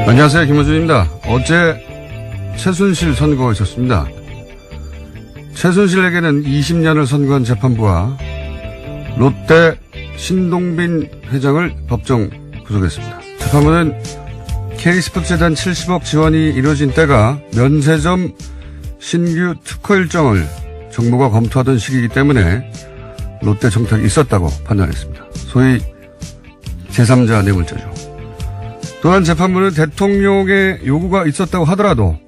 안녕하세요. 김호준입니다. 어제 최순실 선고가 있었습니다. 최순실에게는 20년을 선고한 재판부와 롯데 신동빈 회장을 법정 구속했습니다. 재판부는 K스포츠재단 70억 지원이 이루어진 때가 면세점 신규 특허 일정을 정부가 검토하던 시기이기 때문에 롯데 정탁이 있었다고 판단했습니다. 소위 제3자 뇌물죄죠. 또한 재판부는 대통령의 요구가 있었다고 하더라도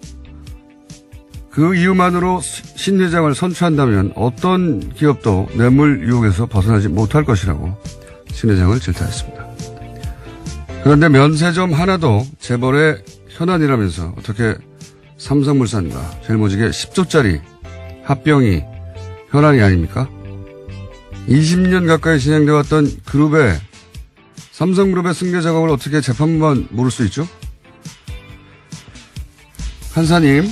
그 이유만으로 신 회장을 선처한다면 어떤 기업도 뇌물 유혹에서 벗어나지 못할 것이라고 신 회장을 질타했습니다. 그런데 면세점 하나도 재벌의 현안이라면서 어떻게 삼성물산과 제일모직의 10조짜리 합병이 현안이 아닙니까? 20년 가까이 진행되어 왔던 그룹의 삼성그룹의 승계 작업을 어떻게 재판부만 모를 수 있죠? 한사님,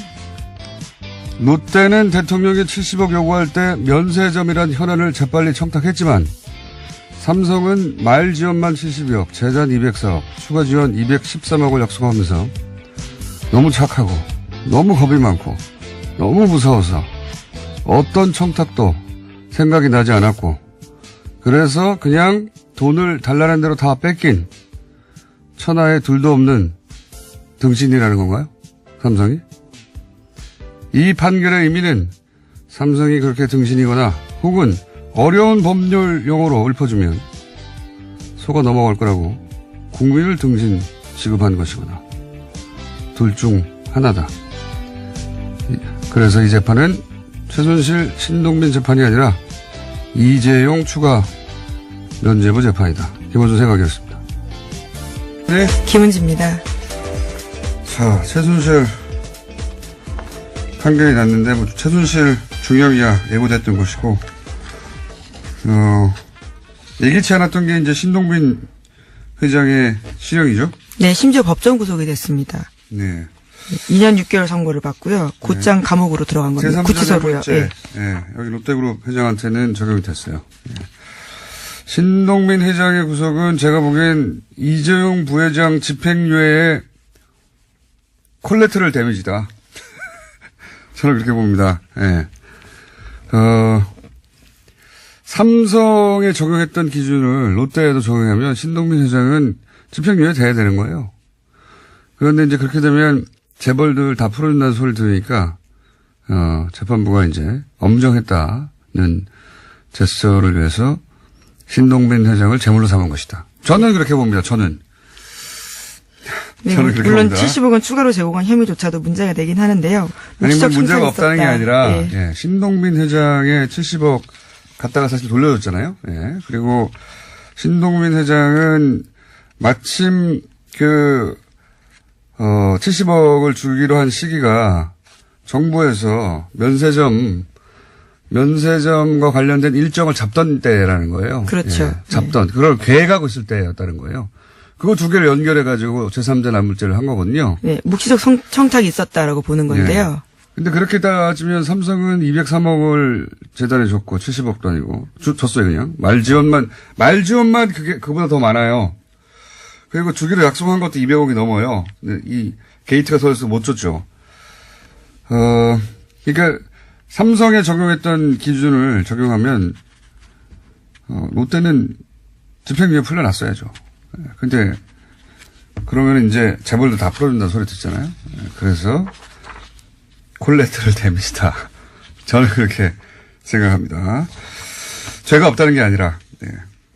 롯데는 대통령이 70억 요구할 때 면세점이란 현안을 재빨리 청탁했지만 삼성은 말 지원만 70억, 재단 204억, 추가 지원 213억을 약속하면서 너무 착하고 너무 겁이 많고 너무 무서워서 어떤 청탁도 생각이 나지 않았고 그래서 그냥 돈을 달라는 대로 다 뺏긴 천하에 둘도 없는 등신이라는 건가요? 삼성이? 이 판결의 의미는 삼성이 그렇게 등신이거나 혹은 어려운 법률 용어로 읊어주면 속아 넘어갈 거라고 국민을 등신 취급한 것이거나 둘 중 하나다. 그래서 이 재판은 최순실 신동빈 재판이 아니라 이재용 추가 면죄부 재판이다. 김원준 생각이었습니다. 네. 김은지입니다. 자, 최순실 판결이 났는데, 뭐, 최순실 중형이야 예고됐던 것이고, 예기치 않았던 게 이제 신동빈 회장의 실형이죠? 네, 심지어 법정 구속이 됐습니다. 네. 2년 6개월 선고를 받고요. 곧장 감옥으로 들어간 겁니다. 구치소로요. 네. 네. 여기 롯데그룹 회장한테는 적용이 됐어요. 네. 신동빈 회장의 구속은 제가 보기엔 이재용 부회장 집행유예의 콜레테럴 데미지다. 저는 그렇게 봅니다. 예. 삼성에 적용했던 기준을 롯데에도 적용하면 신동빈 회장은 집행유예 돼야 되는 거예요. 그런데 이제 그렇게 되면 재벌들 다 풀어준다는 소리를 들으니까, 재판부가 이제 엄정했다는 제스처를 위해서 신동빈 회장을 제물로 삼은 것이다. 저는 그렇게 봅니다. 저는. 네, 저는 그렇게 물론 봅니다. 70억은 추가로 제공한 혐의조차도 문제가 되긴 하는데요. 아니, 뭐 문제가 없다는 게 아니라, 네. 예, 신동빈 회장의 70억 갖다가 사실 돌려줬잖아요. 예. 그리고 신동빈 회장은 마침 70억을 주기로 한 시기가 정부에서 면세점과 관련된 일정을 잡던 때라는 거예요. 그렇죠. 예, 잡던. 그걸 계획하고 있을 때였다는 거예요. 그거 두 개를 연결해가지고 제3자 납물죄를 한 거거든요. 네, 묵시적 청탁이 있었다라고 보는 건데요. 근데 그렇게 따지면 삼성은 203억을 재단에 줬고 70억도 아니고 줬어요 그냥. 말지원만 그보다 더 많아요. 그리고 주기로 약속한 것도 200억이 넘어요. 근데 이 게이트가 서있어서 못 줬죠. 그러니까 삼성에 적용했던 기준을 적용하면 롯데는 집행유예 풀려났어야죠. 근데 그러면 이제 재벌도 다 풀어준다는 소리 듣잖아요. 그래서 콜레테럴 데미지다. 저는 그렇게 생각합니다. 죄가 없다는 게 아니라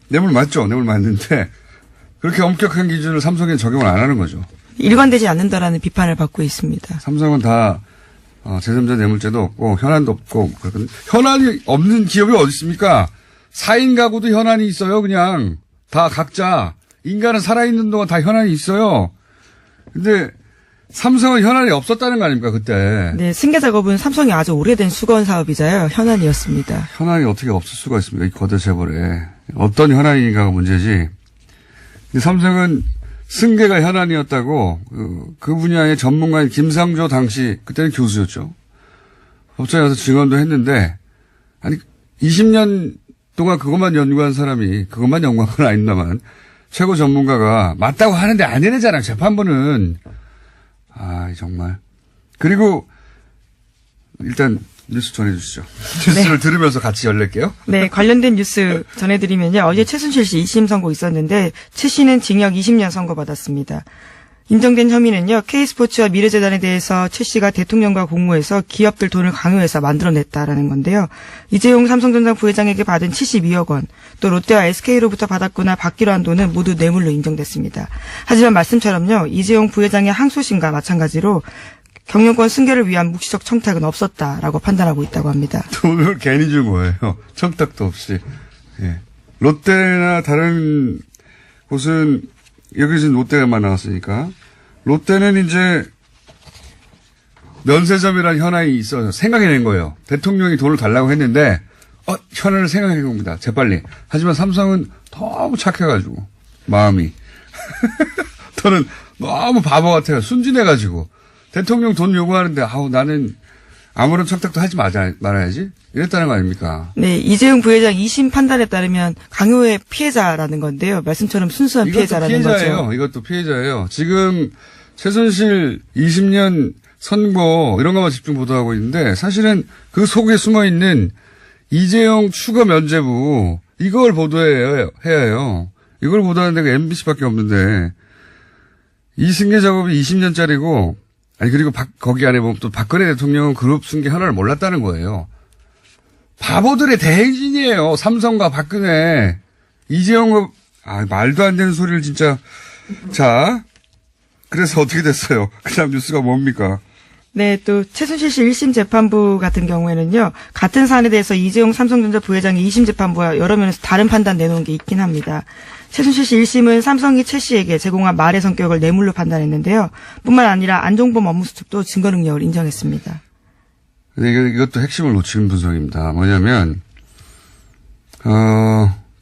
뇌물 맞죠. 뇌물 맞는데 그렇게 엄격한 기준을 삼성에 적용을 안 하는 거죠. 일관되지 않는다라는 비판을 받고 있습니다. 삼성은 다 제3자 뇌물죄도 없고 현안도 없고 그렇거든요. 현안이 없는 기업이 어디 있습니까? 4인 가구도 현안이 있어요. 그냥 다 각자. 인간은 살아있는 동안 다 현안이 있어요. 근데 삼성은 현안이 없었다는 거 아닙니까 그때. 네, 승계 작업은 삼성이 아주 오래된 수건 사업이자요. 현안이었습니다. 현안이 어떻게 없을 수가 있습니까? 이 거대 재벌에. 어떤 현안인가가 문제지. 근데 삼성은 승계가 현안이었다고 그 분야의 전문가인 김상조 당시 그때는 교수였죠. 법정에 가서 증언도 했는데 아니 20년 동안 그것만 연구한 사람이 그것만 연구한 건 아닙니다만 최고 전문가가 맞다고 하는데 안 해내잖아요. 재판부는. 아, 정말. 그리고 일단 뉴스 전해주시죠. 뉴스를 들으면서 같이 열릴게요. 네, 관련된 뉴스 전해드리면요. 어제 최순실 씨 2심 선고 있었는데 최 씨는 징역 20년 선고받았습니다. 인정된 혐의는요. K스포츠와 미래재단에 대해서 최 씨가 대통령과 공모해서 기업들 돈을 강요해서 만들어냈다라는 건데요. 이재용 삼성전자 부회장에게 받은 72억 원, 또 롯데와 SK로부터 받았거나 받기로 한 돈은 모두 뇌물로 인정됐습니다. 하지만 말씀처럼요. 이재용 부회장의 항소심과 마찬가지로 경영권 승계를 위한 묵시적 청탁은 없었다라고 판단하고 있다고 합니다. 돈을 괜히 준 거예요. 청탁도 없이. 예. 롯데나 다른 곳은 여기 지금 롯데만 나왔으니까 롯데는 이제 면세점이라는 현안이 있어서 생각해낸 거예요. 대통령이 돈을 달라고 했는데 현안을 생각해낸 겁니다. 재빨리. 하지만 삼성은 너무 착해가지고 마음이 저는 너무 바보 같아요. 순진해가지고 대통령 돈 요구하는데 나는 아무런 청탁도 하지 말아야지 이랬다는 거 아닙니까? 네, 이재용 부회장 2심 판단에 따르면 강요의 피해자라는 건데요. 말씀처럼 순수한 피해자라는 거죠. 이것도 피해자예요. 지금 최순실 20년 선고 이런 것만 집중 보도하고 있는데 사실은 그 속에 숨어있는 이재용 추가 면죄부 이걸 보도해야 해요. 이걸 보도하는 데가 MBC밖에 없는데 이 승계 작업이 20년짜리고 그리고 거기 안에 보면 또 박근혜 대통령은 그룹 승계 하나를 몰랐다는 거예요. 바보들의 대행진이에요. 삼성과 박근혜. 이재용과, 말도 안 되는 소리를 진짜. 자, 그래서 어떻게 됐어요? 그 다음 뉴스가 뭡니까? 네, 또 최순실 씨 1심 재판부 같은 경우에는요. 같은 사안에 대해서 이재용 삼성전자 부회장이 2심 재판부와 여러 면에서 다른 판단 내놓은 게 있긴 합니다. 최순실 씨 1심은 삼성이 최 씨에게 제공한 말의 성격을 뇌물로 판단했는데요. 뿐만 아니라 안종범 업무수습도 증거 능력을 인정했습니다. 근데 이것도 핵심을 놓치는 분석입니다. 뭐냐면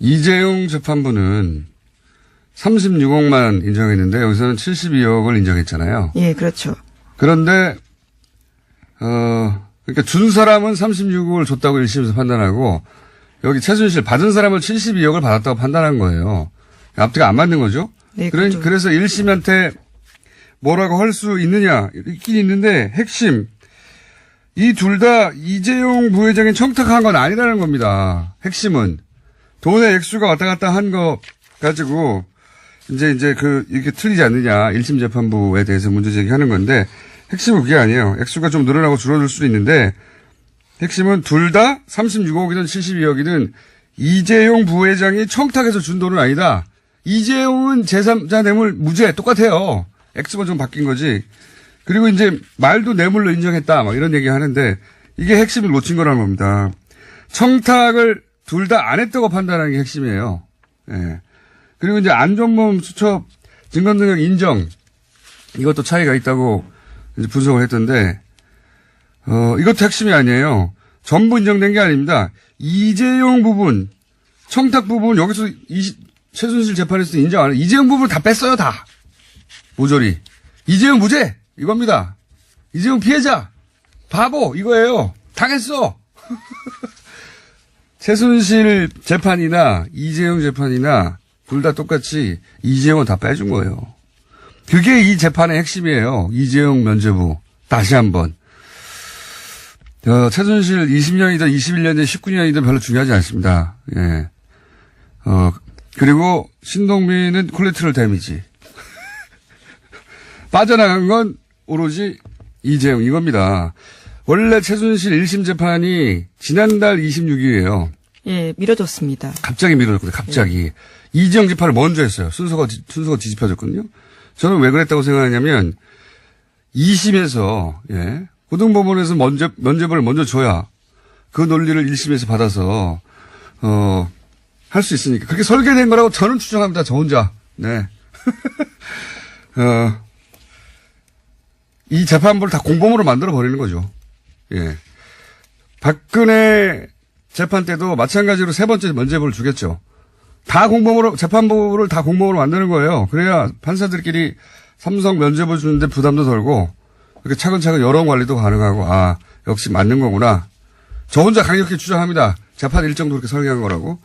이재용 재판부는 36억만 인정했는데 여기서는 72억을 인정했잖아요. 예, 그렇죠. 그런데 그러니까 준 사람은 36억을 줬다고 1심에서 판단하고 여기 최순실 받은 사람은 72억을 받았다고 판단한 거예요. 앞뒤가 안 맞는 거죠. 네, 그렇죠. 그래서 1심한테 뭐라고 할 수 있느냐 있긴 있는데 핵심 이 둘 다 이재용 부회장이 청탁한 건 아니라는 겁니다. 핵심은 돈의 액수가 왔다 갔다 한 거 가지고 이제 이게 틀리지 않느냐 1심 재판부에 대해서 문제 제기하는 건데 핵심은 그게 아니에요. 액수가 좀 늘어나고 줄어들 수도 있는데 핵심은 둘 다 36억이든 72억이든 이재용 부회장이 청탁해서 준 돈은 아니다. 이재용은 제3자 뇌물 무죄 똑같아요. 액수가 좀 바뀐 거지. 그리고 이제 말도 뇌물로 인정했다. 막 이런 얘기 하는데 이게 핵심을 놓친 거라는 겁니다. 청탁을 둘 다 안 했다고 판단하는 게 핵심이에요. 예. 그리고 이제 안종범 수첩 증거 능력 인정. 이것도 차이가 있다고 이제 분석을 했던데, 이것도 핵심이 아니에요. 전부 인정된 게 아닙니다. 이재용 부분, 청탁 부분 여기서 최순실 재판에서 인정 안 해요. 이재용 부분 다 뺐어요, 다. 모조리. 이재용 무죄! 이겁니다. 이재용 피해자! 바보! 이거예요. 당했어! 최순실 재판이나 이재용 재판이나 둘 다 똑같이 이재용은 다 빼준 거예요. 그게 이 재판의 핵심이에요. 이재용 면죄부. 다시 한 번. 최순실 20년이든 21년이든 19년이든 별로 중요하지 않습니다. 예. 그리고 신동빈은 콜레트럴 데미지. 빠져나간 건 오로지 이재용 이겁니다. 원래 최순실 1심 재판이 지난달 26일이에요. 예, 미뤄졌습니다. 갑자기 미뤄졌거든요. 갑자기. 예. 이재용 재판을 먼저 했어요. 순서가 뒤집혀졌거든요. 저는 왜 그랬다고 생각하냐면 2심에서 예, 고등법원에서 면죄부를 먼저 줘야 그 논리를 1심에서 받아서 할 수 있으니까 그렇게 설계된 거라고 저는 추정합니다. 저 혼자. 네. 이 재판부를 다 공범으로 만들어 버리는 거죠. 예. 박근혜 재판 때도 마찬가지로 세 번째 면죄부를 주겠죠. 다 공범으로, 재판부를 다 공범으로 만드는 거예요. 그래야 판사들끼리 삼성 면죄부 주는데 부담도 덜고, 이렇게 차근차근 여론 관리도 가능하고, 역시 맞는 거구나. 저 혼자 강력히 주장합니다. 재판 일정도 그렇게 설계한 거라고.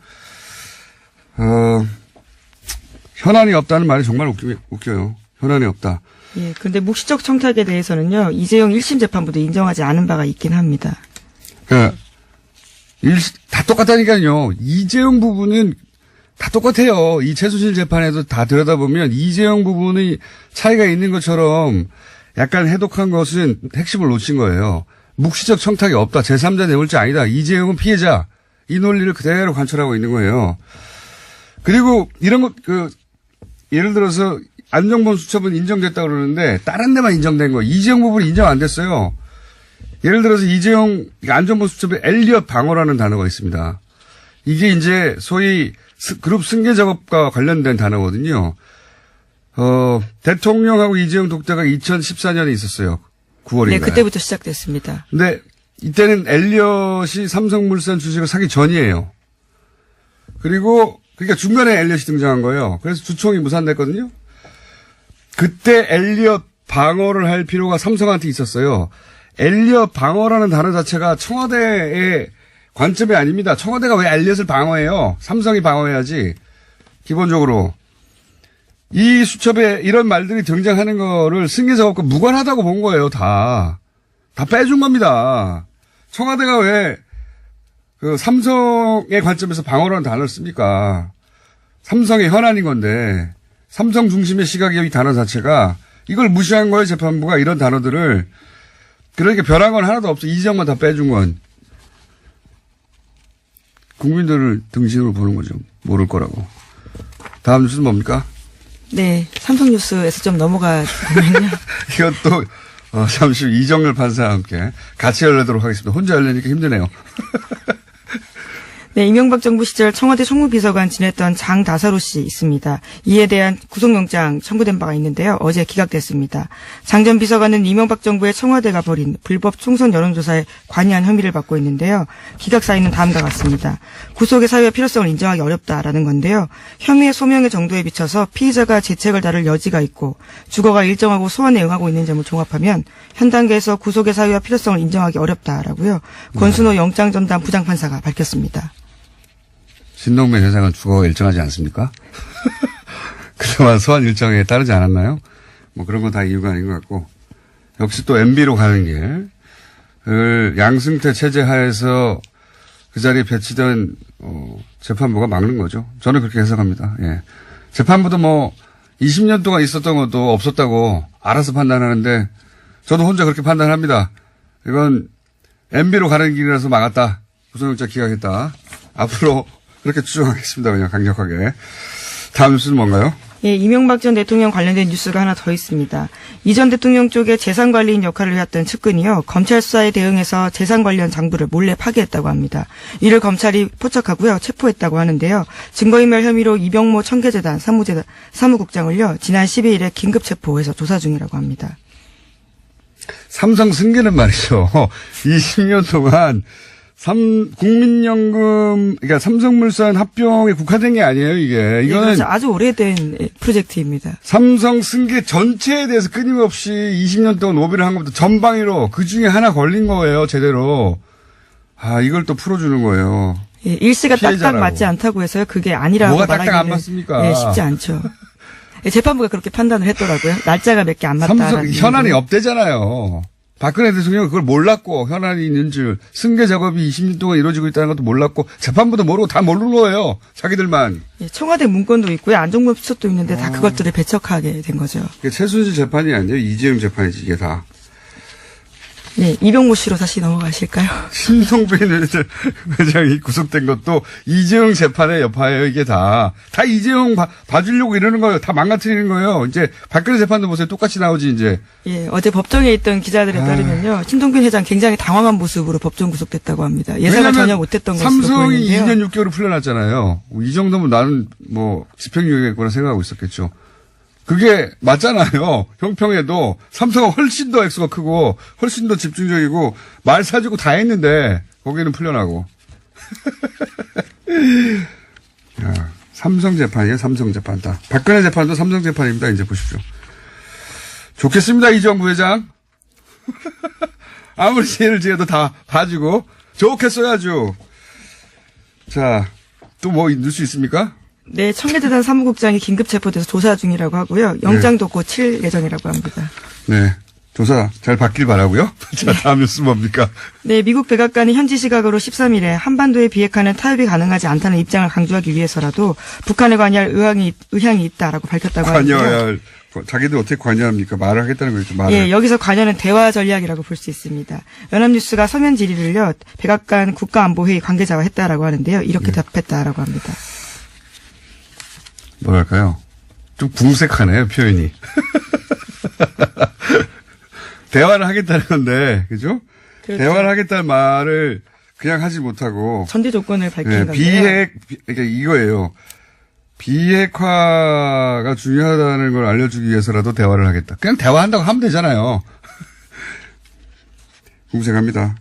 현안이 없다는 말이 정말 웃겨요. 현안이 없다. 예, 근데 묵시적 청탁에 대해서는요, 이재용 1심 재판부도 인정하지 않은 바가 있긴 합니다. 그러니까 다 똑같다니까요. 이재용 부분은 다 똑같아요. 이 최순실 재판에도 다 들여다보면 이재용 부분이 차이가 있는 것처럼 약간 해독한 것은 핵심을 놓친 거예요. 묵시적 청탁이 없다. 제3자 뇌물죄 아니다. 이재용은 피해자. 이 논리를 그대로 관철하고 있는 거예요. 그리고 이런 것, 예를 들어서 안정범 수첩은 인정됐다고 그러는데 다른 데만 인정된 거예요. 이재용 부분이 인정 안 됐어요. 예를 들어서 이재용 안정범 수첩에 엘리엇 방어라는 단어가 있습니다. 이게 이제 소위 그룹 승계 작업과 관련된 단어거든요. 대통령하고 이재용 독대가 2014년에 있었어요. 9월인가요? 네, 그때부터 시작됐습니다. 근데 이때는 엘리엇이 삼성물산 주식을 사기 전이에요. 그리고 그러니까 중간에 엘리엇이 등장한 거예요. 그래서 주총이 무산됐거든요. 그때 엘리엇 방어를 할 필요가 삼성한테 있었어요. 엘리엇 방어라는 단어 자체가 청와대의 관점이 아닙니다. 청와대가 왜 엘리엇을 방어해요? 삼성이 방어해야지. 기본적으로. 이 수첩에 이런 말들이 등장하는 거를 승계 작업과 무관하다고 본 거예요, 다. 다 빼준 겁니다. 청와대가 왜 삼성의 관점에서 방어라는 단어를 씁니까? 삼성의 현안인 건데, 삼성 중심의 시각이 이 단어 자체가 이걸 무시한 거예요, 재판부가 이런 단어들을. 그러니까 변한 건 하나도 없어. 이 지점만 다 빼준 건. 국민들을 등신으로 보는 거죠. 모를 거라고. 다음 뉴스는 뭡니까? 네, 삼성뉴스에서 좀 넘어가 보면요. 이것도 잠시 후 이정열 판사와 함께 같이 열려도록 하겠습니다. 혼자 열리니까 힘드네요. 네, 이명박 정부 시절 청와대 총무비서관 지냈던 장다사로 씨 있습니다. 이에 대한 구속영장 청구된 바가 있는데요. 어제 기각됐습니다. 장 전 비서관은 이명박 정부의 청와대가 벌인 불법 총선 여론조사에 관여한 혐의를 받고 있는데요. 기각 사유는 다음과 같습니다. 구속의 사유와 필요성을 인정하기 어렵다라는 건데요. 혐의의 소명의 정도에 비춰서 피의자가 재책을 다룰 여지가 있고 주거가 일정하고 소환에 응하고 있는 점을 종합하면 현 단계에서 구속의 사유와 필요성을 인정하기 어렵다라고요. 권순호 영장전담 부장판사가 밝혔습니다. 신동빈 회장은 주거가 일정하지 않습니까? 그동안 소환 일정에 따르지 않았나요? 뭐 그런 건 다 이유가 아닌 것 같고. 역시 또 MB로 가는 길. 양승태 체제 하에서 그 자리에 배치된, 재판부가 막는 거죠. 저는 그렇게 해석합니다. 예. 재판부도 뭐 20년 동안 있었던 것도 없었다고 알아서 판단하는데 저도 혼자 그렇게 판단합니다. 이건 MB로 가는 길이라서 막았다. 구속영장 기각했다. 앞으로 그렇게 추정하겠습니다. 그냥 강력하게. 다음 뉴스는 뭔가요? 예, 이명박 전 대통령 관련된 뉴스가 하나 더 있습니다. 이 전 대통령 쪽에 재산관리인 역할을 해왔던 측근이요. 검찰 수사에 대응해서 재산 관련 장부를 몰래 파기했다고 합니다. 이를 검찰이 포착하고요. 체포했다고 하는데요. 증거인멸 혐의로 이병모 청계재단 사무국장을요. 지난 12일에 긴급 체포해서 조사 중이라고 합니다. 삼성 승계는 말이죠. 20년 동안 국민연금, 그러니까 삼성물산 합병에 국한된 게 아니에요, 이게. 이거는. 그렇죠. 아주 오래된 프로젝트입니다. 삼성 승계 전체에 대해서 끊임없이 20년 동안 로비를 한 것부터 전방위로 그 중에 하나 걸린 거예요, 제대로. 이걸 또 풀어주는 거예요. 예, 일시가 피해자라고. 딱딱 맞지 않다고 해서요. 그게 아니라고 뭐가 딱딱 안 말하기는 맞습니까? 예, 쉽지 않죠. 예, 재판부가 그렇게 판단을 했더라고요. 날짜가 몇 개 안 맞다. 삼성, 현안이 없대잖아요. 박근혜 대통령은 그걸 몰랐고, 현안이 있는 줄, 승계 작업이 20년 동안 이루어지고 있다는 것도 몰랐고, 재판부도 모르고 다 모르는 거예요. 자기들만. 예, 청와대 문건도 있고요. 안종범 수첩도 있는데 다 그것들을 배척하게 된 거죠. 이게 최순실 재판이 아니에요. 이재용 재판이지, 이게 다. 네, 이병모 씨로 다시 넘어가실까요? 신동빈 회장이 구속된 것도 이재용 재판의 여파예요, 이게 다. 다 이재용 봐주려고 이러는 거예요. 다 망가뜨리는 거예요. 이제 박근혜 재판도 보세요. 똑같이 나오지, 이제. 예, 어제 법정에 있던 기자들에 따르면요. 신동빈 회장 굉장히 당황한 모습으로 법정 구속됐다고 합니다. 예상을 전혀 못했던 것으로 삼성이 보이는데요. 2년 6개월을 풀려났잖아요. 이 정도면 나는 뭐 집행유예겠구나 생각하고 있었겠죠. 그게 맞잖아요. 형평에도 삼성은 훨씬 더 액수가 크고 훨씬 더 집중적이고 말 사주고 다 했는데 거기는 풀려나고. 야, 삼성 재판이에요. 삼성 재판 다. 박근혜 재판도 삼성 재판입니다. 이제 보십시오. 좋겠습니다. 이정부 회장. 아무리 죄를 지어도 다 봐주고 좋겠어야죠. 자, 또 뭐 뉴스 있습니까? 네, 청계재단 사무국장이 긴급 체포돼서 조사 중이라고 하고요. 영장도 곧 칠 예정이라고 합니다. 네. 조사 잘 받길 바라고요. 자, 다음 뉴스 뭡니까? 네, 미국 백악관이 현지 시각으로 13일에 한반도의 비핵화는 타협이 가능하지 않다는 입장을 강조하기 위해서라도 북한에 관여할 의향이 있다라고 밝혔다고 하는데요. 관여해야 할, 자기들 어떻게 관여합니까? 말을 하겠다는 거죠. 말을. 예, 여기서 관여는 대화 전략이라고 볼 수 있습니다. 연합뉴스가 서면 질의를요, 백악관 국가안보회의 관계자와 했다라고 하는데요. 이렇게 답했다라고 합니다. 뭐랄까요? 좀 궁색하네요, 표현이. 대화를 하겠다는 건데, 그죠? 그렇죠. 대화를 하겠다는 말을 그냥 하지 못하고. 전제 조건을 밝힌 네, 건데요. 그러니까 이거예요. 비핵화가 중요하다는 걸 알려주기 위해서라도 대화를 하겠다. 그냥 대화한다고 하면 되잖아요. 궁색합니다.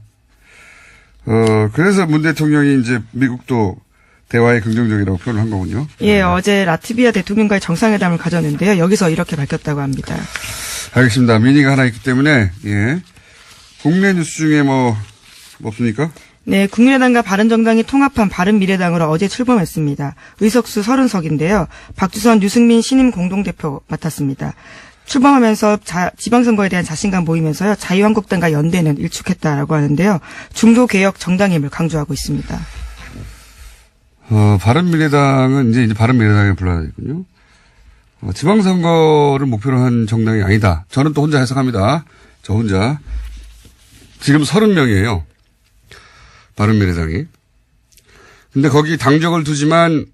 그래서 문 대통령이 이제 미국도 대화에 긍정적이라고 표현을 한 거군요. 예, 어제 라트비아 대통령과의 정상회담을 가졌는데요. 여기서 이렇게 밝혔다고 합니다. 알겠습니다. 미니가 하나 있기 때문에, 예. 국내 뉴스 중에 뭐 없습니까? 네, 국민의당과 바른정당이 통합한 바른미래당으로 어제 출범했습니다. 의석수 30석인데요. 박주선, 유승민 신임 공동대표 맡았습니다. 출범하면서 지방선거에 대한 자신감 보이면서요. 자유한국당과 연대는 일축했다라고 하는데요. 중도개혁 정당임을 강조하고 있습니다. 바른미래당은 이제 바른미래당에 불러야 되겠군요. 지방선거를 목표로 한 정당이 아니다. 저는 또 혼자 해석합니다. 저 혼자. 지금 30명이에요. 바른미래당이. 근데 거기 당적을 두지만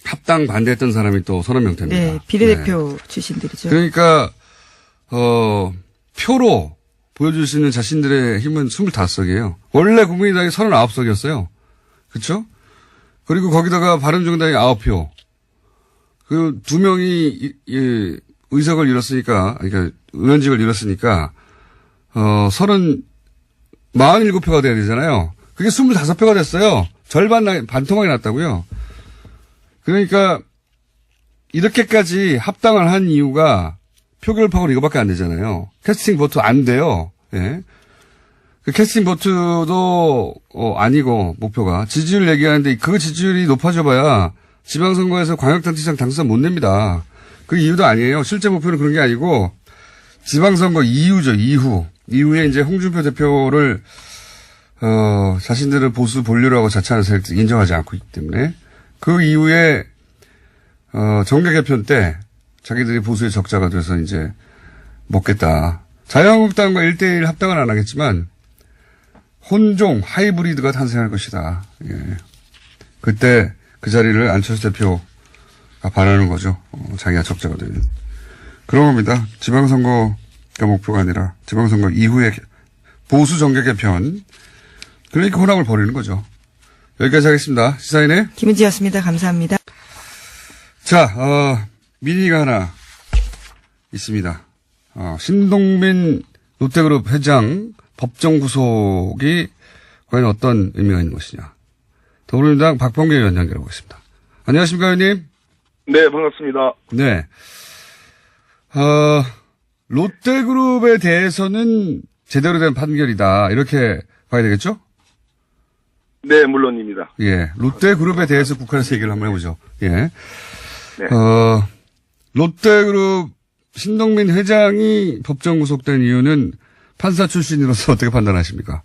합당 반대했던 사람이 또 30명 됩니다. 네, 비례대표 출신들이죠. 그러니까, 표로 보여줄 수 있는 자신들의 힘은 25석이에요. 원래 국민의당이 39석이었어요. 그쵸? 그리고 거기다가 바른정당이 9표. 그 2명이, 의석을 잃었으니까, 그러니까 의원직을 잃었으니까, 47표가 돼야 되잖아요. 그게 25표가 됐어요. 반토막이 났다고요. 그러니까, 이렇게까지 합당을 한 이유가 표결파고 이거밖에 안 되잖아요. 캐스팅 보트 안 돼요. 예. 그 캐스팅 보트도, 아니고, 목표가. 지지율 얘기하는데 그 지지율이 높아져봐야 지방선거에서 광역단체장 당선 못 냅니다. 그 이유도 아니에요. 실제 목표는 그런 게 아니고, 지방선거 이후죠, 이후. 이후에 이제 홍준표 대표를, 자신들은 보수 본류라고 자처하는 세력들이 인정하지 않고 있기 때문에, 그 이후에, 정계 개편 때 자기들이 보수의 적자가 돼서 이제 먹겠다. 자유한국당과 1대1 합당은 안 하겠지만, 혼종, 하이브리드가 탄생할 것이다. 예. 그때 그 자리를 안철수 대표가 바라는 거죠. 자기가 적자가 되는. 그런 겁니다. 지방선거가 목표가 아니라 지방선거 이후에 보수 정계 개편. 그러니까 혼합을 벌이는 거죠. 여기까지 하겠습니다. 시사인의 김은지였습니다. 감사합니다. 자, 미니가 하나 있습니다. 신동빈 롯데그룹 회장 법정 구속이 과연 어떤 의미가 있는 것이냐. 더불어민주당 박범계 의원 연결하고 있습니다. 안녕하십니까, 의원님? 네, 반갑습니다. 네. 롯데그룹에 대해서는 제대로 된 판결이다. 이렇게 봐야 되겠죠? 네, 물론입니다. 예. 롯데그룹에 대해서 국회에서 얘기를 한번 해보죠. 예. 네. 롯데그룹 신동빈 회장이 법정 구속된 이유는 판사 출신으로서 어떻게 판단하십니까?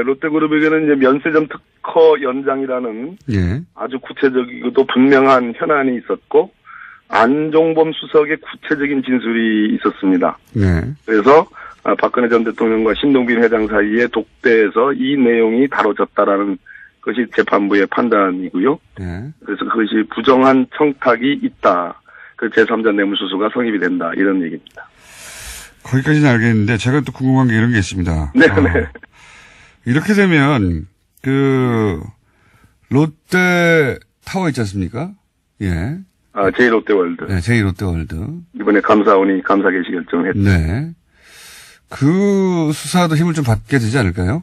롯데그룹에게는 이제 면세점 특허 연장이라는 예. 아주 구체적이고도 분명한 현안이 있었고, 안종범 수석의 구체적인 진술이 있었습니다. 네. 그래서 박근혜 전 대통령과 신동빈 회장 사이에 독대에서 이 내용이 다뤄졌다라는 것이 재판부의 판단이고요. 네. 그래서 그것이 부정한 청탁이 있다. 그 제3자 뇌물수수가 성립이 된다. 이런 얘기입니다. 거기까지는 알겠는데 제가 또 궁금한 게 이런 게 있습니다. 네. 이렇게 되면 롯데 타워 있지 않습니까? 예. 제1롯데월드. 네, 제2롯데월드. 이번에 감사원이 감사 개시 결정을 했죠. 네. 그 수사도 힘을 좀 받게 되지 않을까요?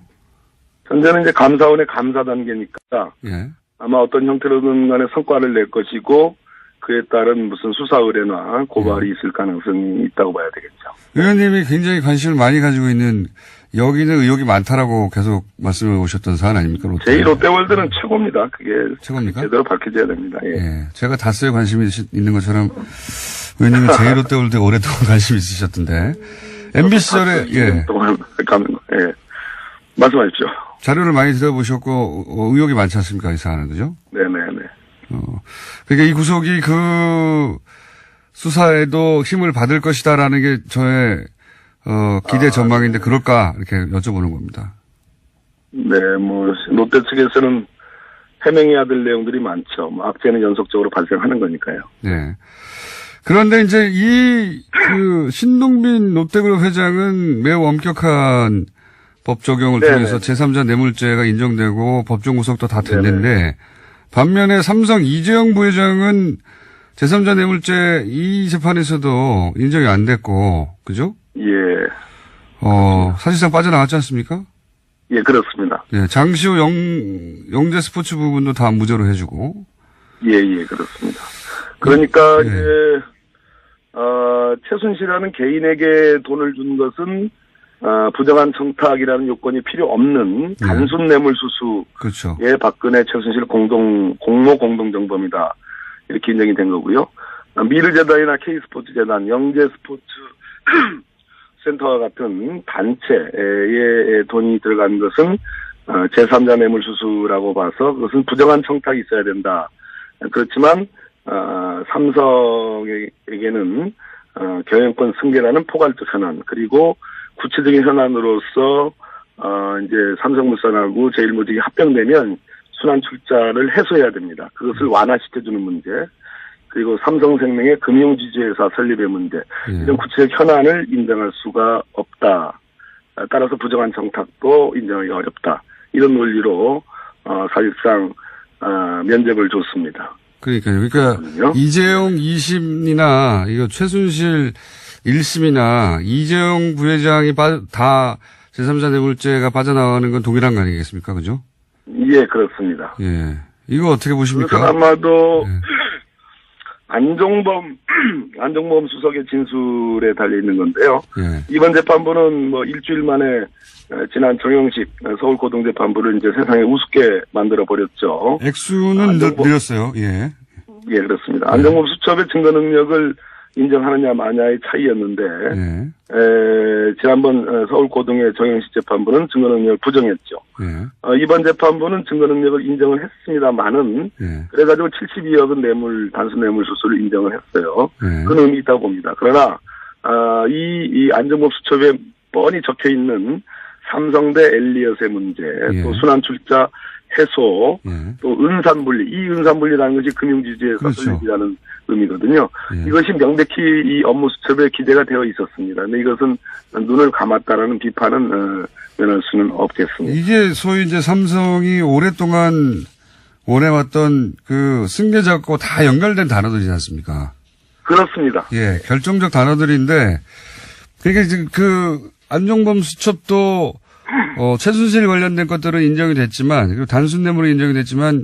현재는 이제 감사원의 감사 단계니까 예. 아마 어떤 형태로든 간에 성과를 낼 것이고 그에 따른 무슨 수사 의뢰나 고발이 있을 가능성이 있다고 봐야 되겠죠. 의원님이 굉장히 관심을 많이 가지고 있는 여기는 의혹이 많다라고 계속 말씀해 오셨던 사안 아닙니까? 제1롯데월드는 최고입니다. 그게 최고입니까? 제대로 밝혀져야 됩니다. 예. 예. 제가 다스에 관심이 있는 것처럼 의원님이 제1롯데월드에 오랫동안 관심이 있으셨던데. MB 시절에, 예. 동안 가는 거, 예. 말씀하십시오. 자료를 많이 들어보셨고, 의혹이 많지 않습니까? 이 사안은, 그죠? 네네네. 그러니까 이 구속이 그 수사에도 힘을 받을 것이다라는 게 저의, 기대 전망인데 그럴까? 이렇게 여쭤보는 겁니다. 네, 롯데 측에서는 해명해야 될 내용들이 많죠. 악재는 연속적으로 발생하는 거니까요. 네. 그런데 이제 신동빈 롯데그룹 회장은 매우 엄격한 법 적용을 네네. 통해서 제3자 뇌물죄가 인정되고 법정 구속도 다 됐는데 반면에 삼성 이재용 부회장은 제3자 뇌물죄 이 재판에서도 인정이 안 됐고, 그죠? 예. 사실상 빠져나갔지 않습니까? 예, 그렇습니다. 예, 장시호 영재 스포츠 부분도 다 무죄로 해주고. 예, 그렇습니다. 그러니까, 예. 이제, 최순실이라는 개인에게 돈을 준 것은, 부정한 청탁이라는 요건이 필요 없는 단순 뇌물 수수의 그렇죠. 박근혜 최순실 공모 공동정범이다. 이렇게 인정이 된 거고요. 미르재단이나 K스포츠재단, 영재스포츠 센터와 같은 단체에 돈이 들어간 것은 제3자 뇌물 수수라고 봐서 그것은 부정한 청탁이 있어야 된다. 그렇지만 삼성에게는 경영권 승계라는 포괄적 현안 그리고 구체적인 현안으로서 이제 삼성물산하고 제일모직이 합병되면 순환출자를 해소해야 됩니다. 그것을 완화시켜주는 문제 그리고 삼성생명의 금융지주회사 설립의 문제 이런 구체적 현안을 인정할 수가 없다. 따라서 부정한 청탁도 인정하기 어렵다. 이런 논리로 사실상 면죄부를 줬습니다. 그러니까요. 그러니까 이재용 2심이나 이거 최순실 1심이나 이재용 부회장이 다 제3자 뇌물죄가 빠져나가는 건 동일한 거 아니겠습니까? 그죠? 예, 그렇습니다. 예. 이거 어떻게 보십니까? 그래서 아마도 예. 안종범 수석의 진술에 달려 있는 건데요. 예. 이번 재판부는 일주일 만에 지난 정영식 서울고등재판부를 이제 세상에 우습게 만들어 버렸죠. 액수는 늘렸어요. 예. 예, 그렇습니다. 안종범 수첩의 증거 능력을 인정하느냐 마냐의 차이였는데 지난번 서울고등의 정영식 재판부는 증거 능력을 부정했죠. 이번 재판부는 증거 능력을 인정을 했습니다만은 그래가지고 72억은 단순 뇌물 수수를 인정을 했어요. 그런 의미 있다고 봅니다. 그러나 이 안종범 수첩에 뻔히 적혀 있는 삼성대 엘리엇의 문제, 또 순환출자 해소, 또 은산분리, 이 은산분리라는 것이 금융지주회사 그렇죠. 설립이라는 의미거든요. 이것이 명백히 이 업무 수첩에 기재가 되어 있었습니다. 근데 이것은 눈을 감았다라는 비판은 면할 수는 없겠습니다. 이게 소위 이제 삼성이 오랫동안 원해왔던 그 승계작과 다 연결된 단어들이지 않습니까? 그렇습니다. 예, 결정적 단어들인데, 그러니까 지금 안종범 수첩도 최순실 관련된 것들은 인정이 됐지만, 그리고 단순 뇌물이 인정이 됐지만,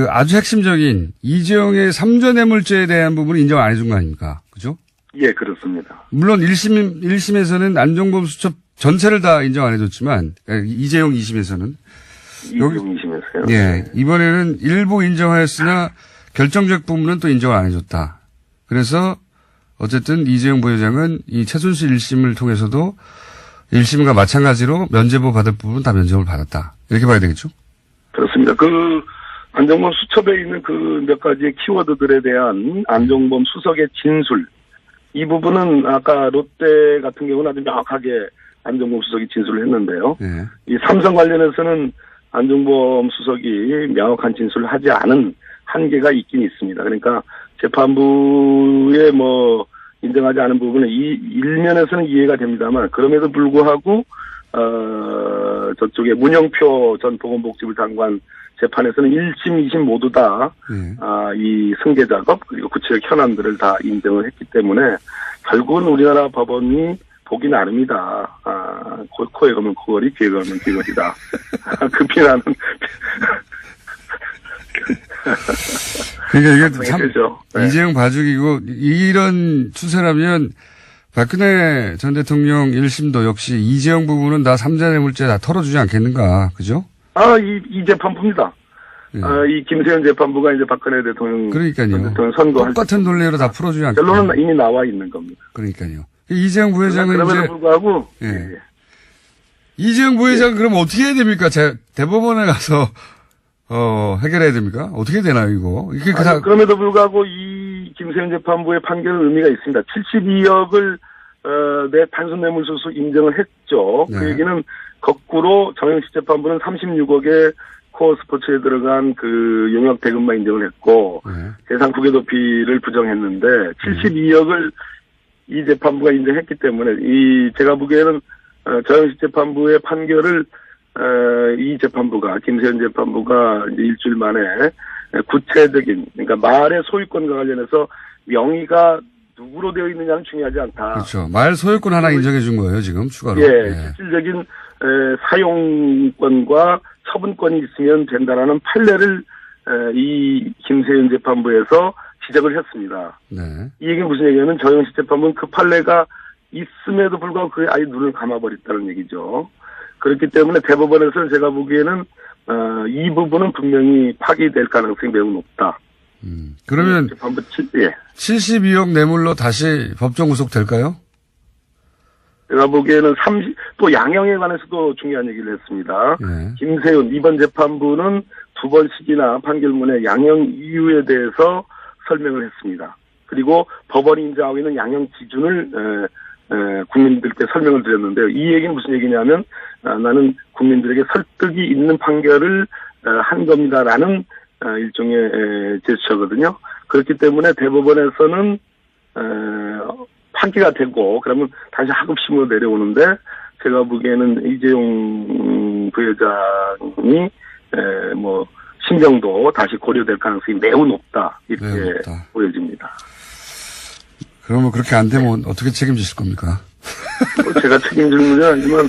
아주 핵심적인 이재용의 3조 뇌물죄에 대한 부분은 인정 안 해준 거 아닙니까? 그죠? 예, 그렇습니다. 물론 1심에서는 안종범 수첩 전체를 다 인정 안 해줬지만, 이재용 2심에서는. 이재용 2심에서요? 예, 이번에는 일부 인정하였으나 결정적 부분은 또 인정을 안 해줬다. 그래서 어쨌든 이재용 부회장은 이 최순실 1심을 통해서도 1심과 마찬가지로 면죄부 받을 부분은 다 면죄부를 받았다. 이렇게 봐야 되겠죠? 그렇습니다. 안종범 수첩에 있는 몇 가지의 키워드들에 대한 안종범 수석의 진술. 이 부분은 아까 롯데 같은 경우는 아주 명확하게 안종범 수석이 진술을 했는데요. 이 삼성 관련해서는 안종범 수석이 명확한 진술을 하지 않은 한계가 있긴 있습니다. 그러니까 재판부에 인정하지 않은 부분은 이 일면에서는 이해가 됩니다만 그럼에도 불구하고 저쪽에 문영표 전 보건복지부 장관 재판에서는 1심, 2심 모두 다 이 승계 작업 그리고 구체적 현안들을 다 인정을 했기 때문에 결국은 우리나라 법원이 보기 나름이다. 코에 가면 코걸이, 귀에 가면 귀걸이다. 그 비난은 그러니까 이게 참 되죠. 이재용 봐주기고 이런 추세라면 박근혜 전 대통령 1심도 역시 이재용 부분은 다 삼자뇌물죄 다 털어주지 않겠는가, 그죠? 이 재판부입니다. 예. 이 김세현 재판부가 이제 박근혜 대통령, 그러니까요. 대통령 선거할 똑같은 논리로 다 풀어주지 않겠나. 결론은 이미 나와 있는 겁니다. 그러니까요. 이재용 부회장은 그럼에도 이제 불구하고 예. 이재용 부회장은 그럼 어떻게 해야 됩니까? 대법원에 가서 해결해야 됩니까? 어떻게 되나요, 이거? 이게 그럼에도 불구하고 이 김세현 재판부의 판결은 의미가 있습니다. 72억을 내 단순 뇌물수수 인정을 했죠. 네. 그 얘기는 거꾸로 정영식 재판부는 36억의 코어 스포츠에 들어간 그 용역 대금만 인정을 했고 네. 대상 국외 도피를 부정했는데 72억을 이 재판부가 인정했기 때문에 제가 보기에는 정영식 재판부의 판결을 이 재판부가 김세현 재판부가 이제 일주일 만에 구체적인 그러니까 말의 소유권과 관련해서 명의가 누구로 되어 있느냐는 중요하지 않다. 그렇죠. 말 소유권 하나 인정해 준 거예요, 지금 추가로. 예, 실질적인 사용권과 처분권이 있으면 된다라는 판례를 이 김세현 재판부에서 지적을 했습니다. 네. 이 얘기는 무슨 얘기냐면 정영식 재판부는 그 판례가 있음에도 불구하고 그에 아예 눈을 감아버렸다는 얘기죠. 그렇기 때문에 대법원에서는 제가 보기에는 이 부분은 분명히 파기될 가능성이 매우 높다. 그러면 재판부 72억 뇌물로 다시 법정 구속될까요? 제가 보기에는 또 양형에 관해서도 중요한 얘기를 했습니다. 네. 김세윤 이번 재판부는 2번씩이나 판결문에 양형 이유에 대해서 설명을 했습니다. 그리고 법원이 인정하고 있는 양형 기준을 국민들께 설명을 드렸는데요. 이 얘기는 무슨 얘기냐면 나는 국민들에게 설득이 있는 판결을 한 겁니다라는 일종의 제스처거든요. 그렇기 때문에 대법원에서는 판기가 되고 그러면 다시 하급심으로 내려오는데 제가 보기에는 이재용 부회장이 신경도 다시 고려될 가능성이 매우 높다 이렇게 매우 높다. 보여집니다. 그러면 그렇게 안 되면 어떻게 책임지실 겁니까? 제가 책임질 문제는 아니지만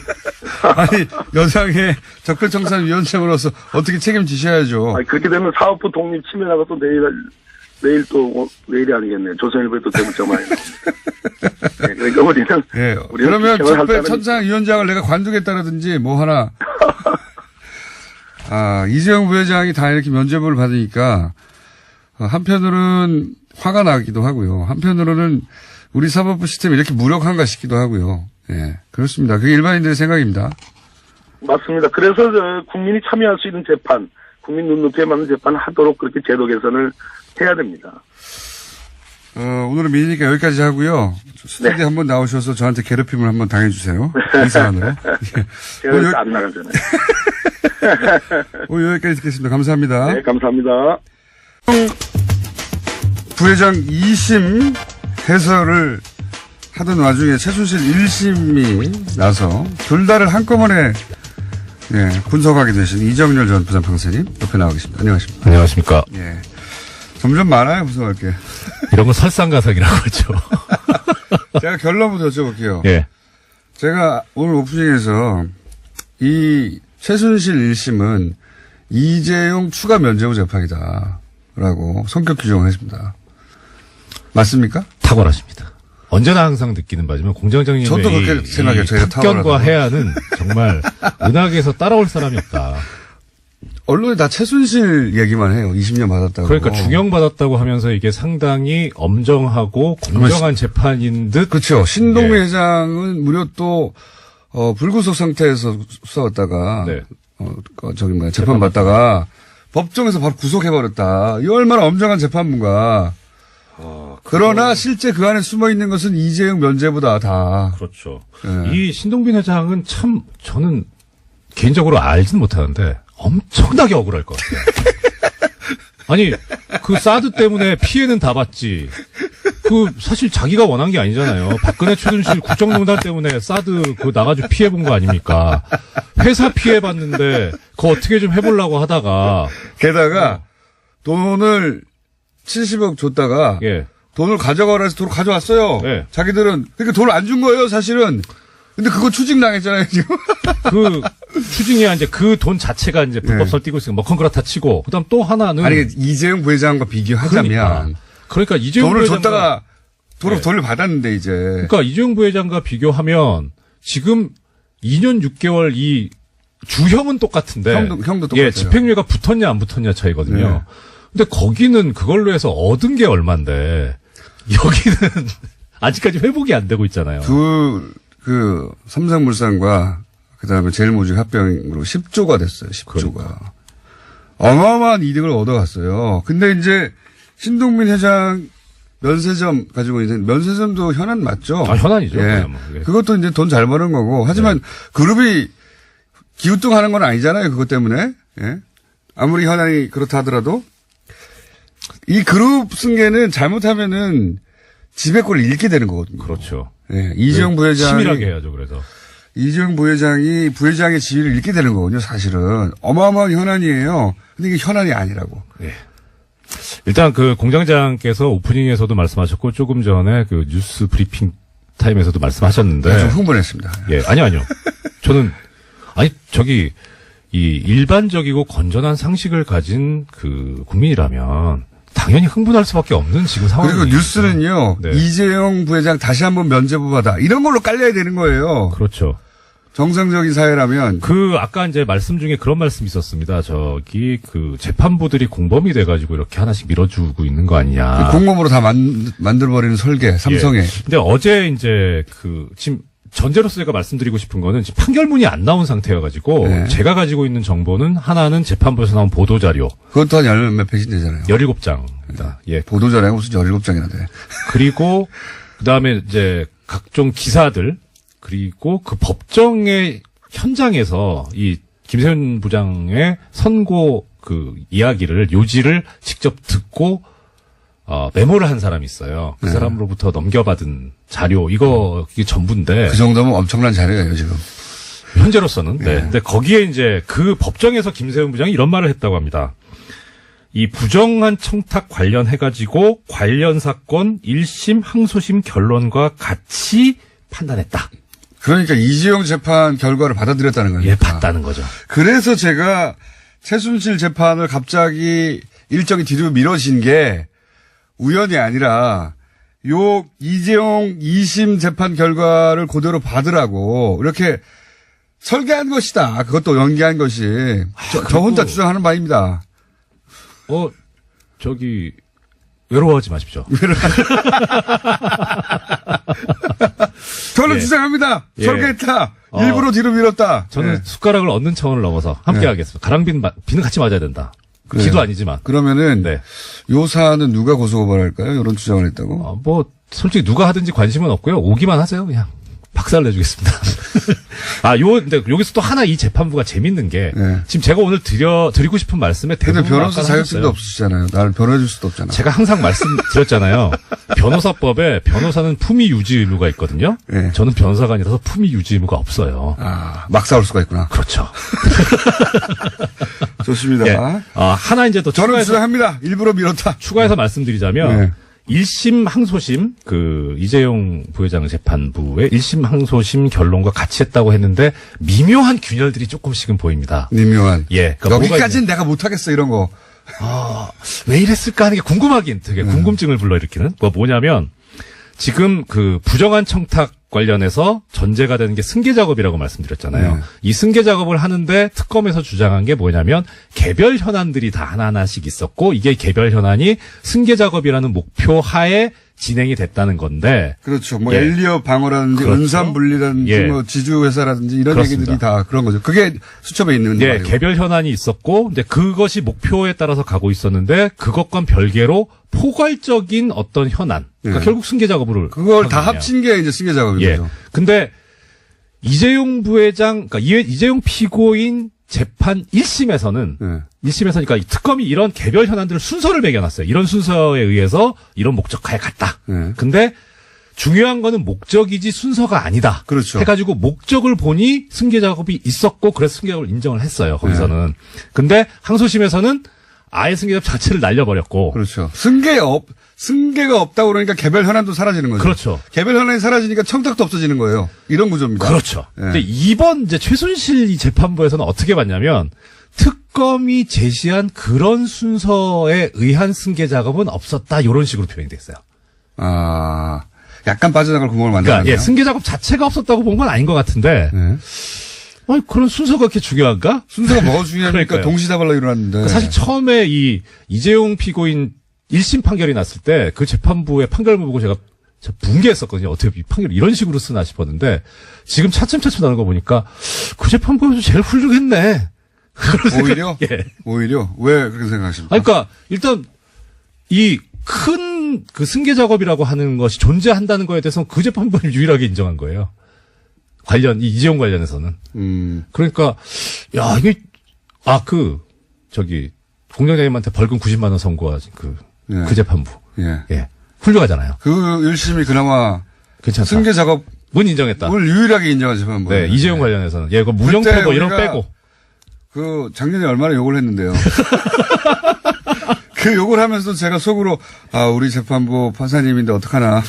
아니 여당의 적폐청산위원장으로서 어떻게 책임지셔야죠. 그렇게 되면 사업부 독립 침해나가 또 내일이 아니겠네요. 조선일보에 또 대문자 많이 나옵니다. 네, 그러니까 우리는 그러면 적폐청산위원장을 내가 관두겠다라든지 뭐 하나 이재용 부회장이 다 이렇게 면죄부를 받으니까 한편으로는 화가 나기도 하고요. 한편으로는 우리 사법부 시스템이 이렇게 무력한가 싶기도 하고요. 예, 그렇습니다. 그게 일반인들의 생각입니다. 맞습니다. 그래서 국민이 참여할 수 있는 재판, 국민 눈높이에 맞는 재판을 하도록 그렇게 제도 개선을 해야 됩니다. 오늘은 미니니까 여기까지 하고요. 스튜디오에 네. 한번 나오셔서 저한테 괴롭힘을 한번 당해주세요. 이 사안으로. 제가 안 나가잖아요. 오늘 여기까지 듣겠습니다. 감사합니다. 네, 감사합니다. 부회장 2심 해설을 하던 와중에 최순실 1심이 나서 둘 다를 한꺼번에 분석하게 되신 이정렬 전 부장판사님 옆에 나와 계십니다. 안녕하십니까. 안녕하십니까. 예. 점점 많아요, 분석할 게. 이런 건 설상가상이라고 하죠. 제가 결론부터 여쭤볼게요. 예. 제가 오늘 오프닝에서 이 최순실 1심은 이재용 추가 면죄부 재판이다라고 성격 규정을 했습니다. 맞습니까? 탁월하십니다. 언제나 항상 느끼는 바지만 공정정의의 저도 그렇게 생각해요. 저희가 탁견과 탁월하다고. 해안은 정말 은하계에서 따라올 사람이 없다. 언론이 다 최순실 얘기만 해요. 20년 받았다고. 그러니까 중형받았다고 하면서 이게 상당히 엄정하고 공정한 재판인 듯. 그렇죠. 신동미 예. 회장은 무려 또 불구속 상태에서 수사했다가 네. 재판 받다가 법정에서 바로 구속해버렸다. 이 얼마나 엄정한 재판부가. 그러나 실제 그 안에 숨어 있는 것은 이재용 면죄부다 다. 그렇죠. 예. 이 신동빈 회장은 참 저는 개인적으로 알지는 못하는데 엄청나게 억울할 것 같아요. 아니 그 사드 때문에 피해는 다 봤지. 그 사실 자기가 원한 게 아니잖아요. 박근혜 최순실 국정농단 때문에 사드 그 나가지고 피해 본 거 아닙니까? 회사 피해 봤는데 그거 어떻게 좀 해보려고 하다가 게다가 돈을 70억 줬다가 예. 돈을 가져가라 해서 돈을 가져왔어요. 네. 자기들은 그러니까 돈을 안 준 거예요, 사실은. 근데 그거 추징당했잖아요, 지금. 그 추징이야 이제 그 돈 자체가 이제 불법설 띄고 있으니까 뭐 그렇다 치고 그다음 또 하나는 아니 이재용 부회장과 비교하자면 그러니까 이재용 돈을 부회장과 줬다가 돌려받았는데, 이제. 그러니까 이재용 부회장과 비교하면 지금 2년 6개월 이 주형은 똑같은데. 형도 똑같아요. 예, 집행유예가 붙었냐 안 붙었냐 차이거든요. 네. 근데 거기는 그걸로 해서 얻은 게 얼만데 여기는 아직까지 회복이 안 되고 있잖아요. 삼성물산과 그다음에 제일모직 합병으로 10조가 됐어요. 10조가. 그러니까. 어마어마한 이득을 얻어갔어요. 근데 이제 신동민 회장 면세점 가지고 있는 면세점도 현안 맞죠? 아, 현안이죠. 예. 그것도 이제 돈 잘 버는 거고. 하지만 그룹이 기우뚱하는 건 아니잖아요. 그것 때문에. 예. 아무리 현안이 그렇다 하더라도 이 그룹 승계는 잘못하면은 지배권을 잃게 되는 거거든요. 그렇죠. 예. 이재용 부회장이 치밀하게 해야죠. 그래서 이재용 부회장이 부회장의 지위를 잃게 되는 거거든요. 사실은 어마어마한 현안이에요. 근데 이게 현안이 아니라고. 예. 일단 그 공장장께서 오프닝에서도 말씀하셨고 조금 전에 그 뉴스 브리핑 타임에서도 말씀하셨는데 좀 흥분했습니다. 예, 아니요. 저는 이 일반적이고 건전한 상식을 가진 그 국민이라면 당연히 흥분할 수밖에 없는 지금 상황이에요. 그리고 뉴스는요. 네. 이재용 부회장 다시 한번 면죄부받아 이런 걸로 깔려야 되는 거예요. 그렇죠. 정상적인 사회라면. 아까 이제 말씀 중에 그런 말씀이 있었습니다. 그 재판부들이 공범이 돼가지고 이렇게 하나씩 밀어주고 있는 거 아니냐. 공범으로 다 만들어버리는 설계, 삼성에. 예. 근데 어제 이제 지금 전제로서 제가 말씀드리고 싶은 거는 지금 판결문이 안 나온 상태여가지고 네. 제가 가지고 있는 정보는 하나는 재판부에서 나온 보도자료. 그것도 한 열몇 페이지 되잖아요. 17장입니다. 예. 보도자료가 무슨 17장이나 돼. 그리고 그다음에 이제 각종 기사들 그리고 그 법정의 현장에서 이 김세윤 부장의 선고 그 이야기를 요지를 직접 듣고 메모를 한 사람이 있어요. 그 사람으로부터 넘겨받은 자료 이게 전부인데 그 정도면 엄청난 자료예요 지금. 현재로서는. 네. 근데 거기에 이제 그 법정에서 김세윤 부장이 이런 말을 했다고 합니다. 이 부정한 청탁 관련해가지고 관련 사건 1심 항소심 결론과 같이 판단했다. 그러니까 이재용 재판 결과를 받아들였다는 거예요. 예, 봤다는 거죠. 그래서 제가 최순실 재판을 갑자기 일정이 뒤로 미뤄진 게 우연이 아니라 요 이재용 2심 재판 결과를 그대로 받으라고 이렇게 설계한 것이다. 그것도 연기한 것이. 저 혼자 주장하는 바입니다. 외로워하지 마십시오. 저는 예. 주장합니다. 예. 설계했다. 일부러 뒤로 밀었다. 저는 예. 숟가락을 얻는 차원을 넘어서 함께 하겠습니다. 가랑비는 같이 맞아야 된다. 그래요. 기도 아니지만. 그러면은 네. 요 사안은 누가 고소고발할까요? 이런 주장을 했다고? 솔직히 누가 하든지 관심은 없고요. 오기만 하세요. 그냥 박살 내주겠습니다. 근데 여기서 또 하나 이 재판부가 재밌는 게 네. 지금 제가 오늘 드리고 싶은 말씀에 근데 대부분 변호사 아까 자격증도 하셨어요. 없으시잖아요. 나를 변호해줄 수도 없잖아. 제가 항상 말씀드렸잖아요. 변호사법에 변호사는 품위 유지 의무가 있거든요. 네. 저는 변호사가 아니라서 품위 유지 의무가 없어요. 막 싸울 수가 있구나. 그렇죠. 좋습니다. 예. 하나 이제 또 저는 주장합니다. 일부러 밀었다. 추가해서 말씀드리자면 네. 1심 항소심 이재용 부회장 재판부의 1심 항소심 결론과 같이 했다고 했는데 미묘한 균열들이 조금씩은 보입니다. 미묘한. 예. 그러니까 여기까지는 내가 못하겠어 이런 거. 왜 이랬을까 하는 게 궁금하긴 되게 궁금증을 불러일으키는 뭐냐면 지금 그 부정한 청탁 관련해서 전제가 되는 게 승계 작업이라고 말씀드렸잖아요. 네. 이 승계 작업을 하는데 특검에서 주장한 게 뭐냐면 개별 현안들이 다 하나하나씩 있었고 이게 개별 현안이 승계 작업이라는 목표 하에 진행이 됐다는 건데. 그렇죠. 예. 엘리엇 방어라든지 그렇죠. 은산분리라든지 예. 지주회사라든지 이런 그렇습니다. 얘기들이 다 그런 거죠. 그게 수첩에 있는 예, 말이에요. 개별 현안이 있었고, 근데 그것이 목표에 따라서 가고 있었는데, 그것과 별개로 포괄적인 어떤 현안. 그러니까 예. 결국 승계 작업을. 그걸 다 하거든요. 합친 게 이제 승계 작업인 예. 거죠. 근데, 이재용 부회장, 그러니까 이재용 피고인 재판 1심에서는, 예. 1심에서 그러니까 특검이 이런 개별 현안들을 순서를 매겨놨어요. 이런 순서에 의해서 이런 목적하에 갔다. 예. 근데, 중요한 거는 목적이지 순서가 아니다. 그렇죠. 해가지고 목적을 보니 승계 작업이 있었고 그래서 승계 작업을 인정을 했어요. 거기서는. 근데 항소심에서는 아예 승계 작업 자체를 날려버렸고. 그렇죠. 승계가 없다고 그러니까 개별 현안도 사라지는 거죠. 그렇죠. 개별 현안이 사라지니까 청탁도 없어지는 거예요. 이런 구조입니다. 그렇죠. 예. 근데 이번 이제 최순실 이 재판부에서는 어떻게 봤냐면 특검이 제시한 그런 순서에 의한 승계 작업은 없었다. 이런 식으로 표현이 됐어요. 약간 빠져나갈 구멍을 만들었네요. 그러니까 예, 승계 작업 자체가 없었다고 본 건 아닌 것 같은데. 네. 그런 순서가 그렇게 중요한가? 순서가 뭐가 중요합니까? 그러니까요. 동시다발로 일어났는데. 사실 처음에 이 이재용 피고인 1심 판결이 났을 때 그 재판부의 판결문 보고 제가 붕괴했었거든요. 어떻게 이 판결을 이런 식으로 쓰나 싶었는데 지금 차츰차츰 나오는 거 보니까 그 재판부에서 제일 훌륭했네. 오히려? 예. 오히려? 왜 그렇게 생각하십니까? 그러니까 일단 이 큰 그 승계 작업이라고 하는 것이 존재한다는 거에 대해서 그 재판부를 유일하게 인정한 거예요. 이 이재용 관련해서는. 그러니까 야 이게 공장장님한테 벌금 90만 원 선고한 예. 그 재판부. 예. 예. 훌륭하잖아요. 그 1심이 그나마 괜찮다. 승계 작업을 문 인정했다. 유일하게 인정한 재판부. 네, 이재용 관련해서는. 예, 그 무형패고 이런 거 빼고. 작년에 얼마나 욕을 했는데요. 그 욕을 하면서 제가 속으로, 우리 재판부 판사님인데 어떡하나.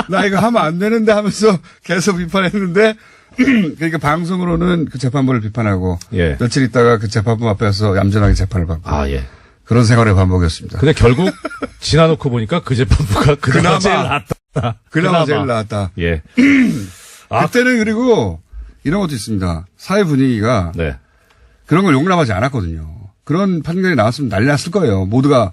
나 이거 하면 안 되는데 하면서 계속 비판했는데, 그러니까 방송으로는 그 재판부를 비판하고, 예. 며칠 있다가 그 재판부 앞에서 얌전하게 재판을 받고. 예. 그런 생활의 반복이었습니다. 근데 결국 지나놓고 보니까 그 재판부가 그나마 제일 낫다. 그나마 제일 나았다. 예. 그때는 그리고 이런 것도 있습니다. 사회 분위기가 네. 그런 걸 용납하지 않았거든요. 그런 판결이 나왔으면 난리 났을 거예요. 모두가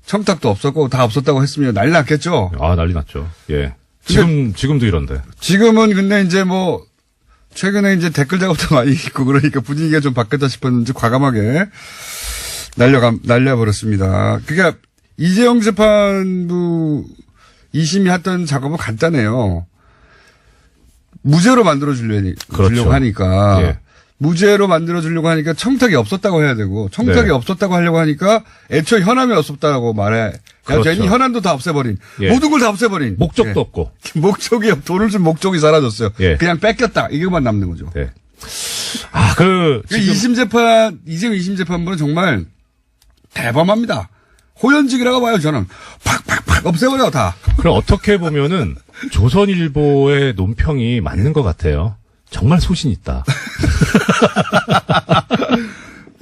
청탁도 없었고 다 없었다고 했으면 난리 났겠죠. 난리 났죠. 예. 지금도 이런데. 지금은 근데 이제 최근에 이제 댓글 작업도 많이 있고 그러니까 분위기가 좀 바뀌었다 싶었는지 과감하게 날려버렸습니다. 그러니까 이재용 재판부 2심이 했던 작업은 간단해요. 무죄로 만들어주려고 그렇죠. 하니까. 예. 무죄로 만들어주려고 하니까 청탁이 없었다고 해야 되고 청탁이 네. 없었다고 하려고 하니까 애초에 현함이 없었다고 말해. 그렇죠. 괜히 현함도 다 없애버린. 예. 모든 걸 다 없애버린. 목적도 예. 없고. 돈을 준 목적이 사라졌어요. 예. 그냥 뺏겼다. 이것만 남는 거죠. 네. 이재용 2심 재판부는 정말 대범합니다. 호연직이라고 봐요, 저는. 팍팍팍 없애버려, 다. 그럼 어떻게 보면은 조선일보의 논평이 맞는 것 같아요. 정말 소신 있다.